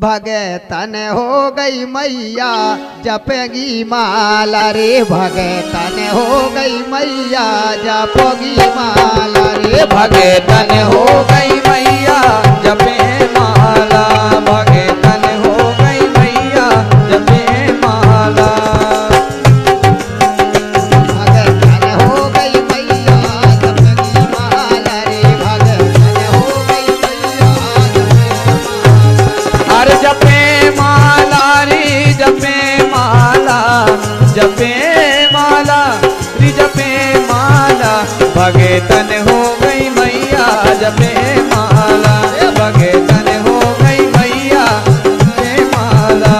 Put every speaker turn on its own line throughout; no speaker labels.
भगतन हो गई मैया जपेगी माला रे, भगतन हो गई मैया जपोगी माला रे,
भगतन हो गई मैया जपे माला, भगतन हो गई मैया जपे माला।
भगतन हो गई मैया जपेगी माला रे, भगतन हो गई मैया जपे माला।
अरे जपे माला रे जपे माला, जपे माला रे जपे माला, भगतन हो गई मैया जपे माला, भगतन हो गई मैया जपे माला,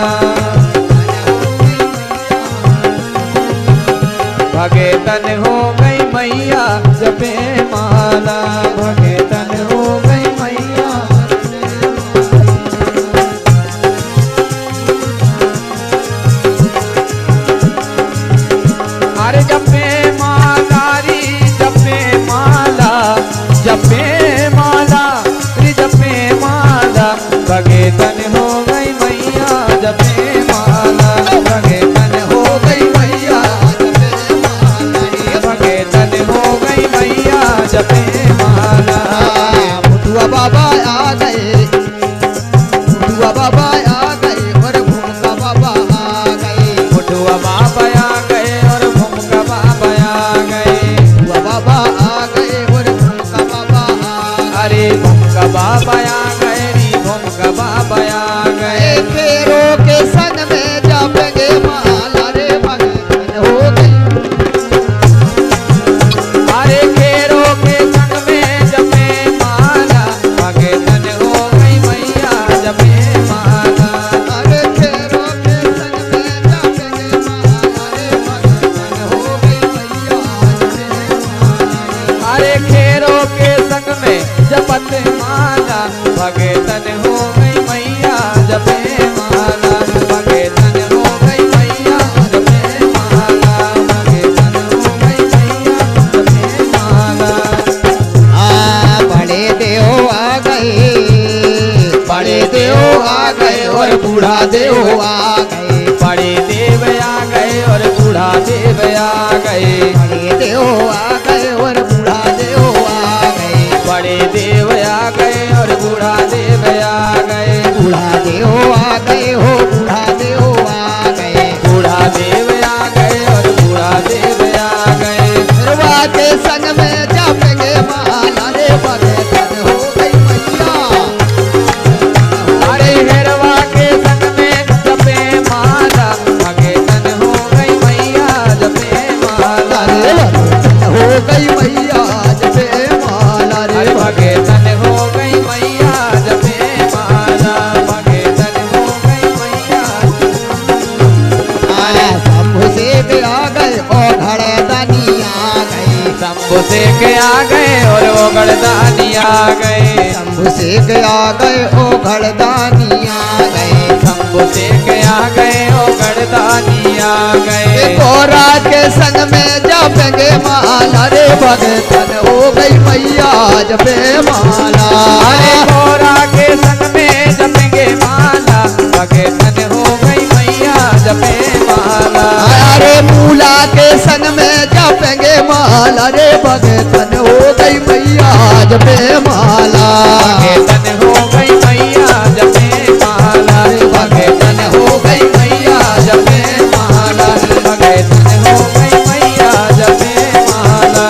भगतन हो गई मैया जपे माला, भगतन हो गई मैया। अरे जपे माला रे जपे माला, जपे माला रे जपे माला, भगतन हो गई मैया जपे माला, भगतन हो गई मैया जपे माला, भगतन हो गई मैया जपे माला।
मुटुआ बाबा आ गए, मुटुआ बाबा आ गए और भूमका बाबा आ गए,
मुटुआ बाबा आ गए और भूमका बाबा आ गए,
मुटुआ बाबा आ गए और भूमका बाबा आ गए।
अरे भूमका बाबा आ गए रे भूमका बाबा आ गए।
फेरो के संग में जपेंगे माला रे, भगतन हो गई।
अरे घेरो के संग में जपे माला, भगतन हो गई मैया जपे माला,
अरे फेरो के संग में जपेंगे माला रे, भगतन हो गई मैया जपे माला।
अरे घेरो के संग में जपत माला, भगतन हो गई मैया जपे माला, भगतन हो गई मैया जपे माला, भगतन हो गई मैया जपे माला।
बड़े देव आ गए, बड़े देव आ गए और बूढ़ा देव आ गए,
बड़े देव आ गए और बूढ़ा देव आ गए,
बड़े देव आ गए और बूढ़ा देव आ गए,
बड़े देव आ गए और बूढ़ा देव आ गए,
बूढ़ा देव आ गए हो, बूढ़ा देव आ गए,
बूढ़ा देव आ गए और बूढ़ा देव आ गए।
फिरवा के संग में जपेंगे माला रे, भगतन हो गई मैया।
अरे हेरवा के संग में जपे माला, भगतन हो गई मैया जपे माला,
अरे भगतन हो गई मैया जपे माला रे,
अरे भगतन हो गई मैया जपे माला, भगतन हो गई मैया।
शंभु से आ गए और घड़दानी आ गए,
शंभु से आ गए और वो गड़दानी आ गए,
शंभु से आ गए ओ घड़दानी आ गए,
शंभु से आ गए ओ गड़दानी आ गए।
गोरा के संग में जपेंगे माला रे, भगतन हो गई मैया जपे माला।
अरे गोरा के संग में जपेंगे माला, भगतन हो गई मैया जपे माला।
अरे मूला के संग में जपेंगे माला रे, भगतन हो गई मैया जपे माला,
भगतन हो गई मैया जपे माला, भगतन हो गई मैया जपे माला, भगतन हो गई मैया जपे माला।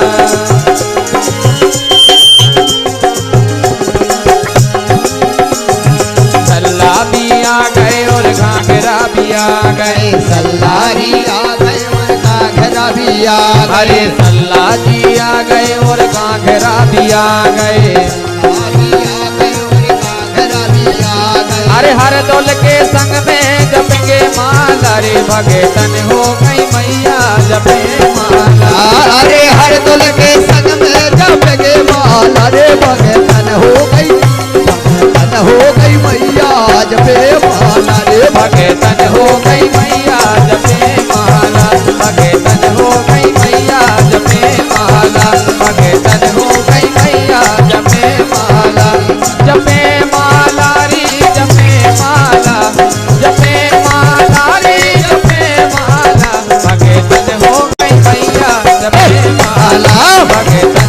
सल्ला भी आ गए और घाघरा भी आ गए,
सल्लारी आ गए और घाघरा भी आ गए,
अरे सल्ला जी आ गए और घाघरा भी आ गए, अरे हर दौल के संग में जपेंगे माला रे, भगतन हो गई मैया जपे माला।
अरे हर दुल के संग में जपेंगे माला रे, भगतन हो गई, भगतन हो गई मैया जपे माला रे,
भगतन हो गई मैया जपे माला, भगतन हो गई मैया जपे माला, भगतन हो गई मैया जपे माला, जपे माला रे जपे माला,
माला
भगतन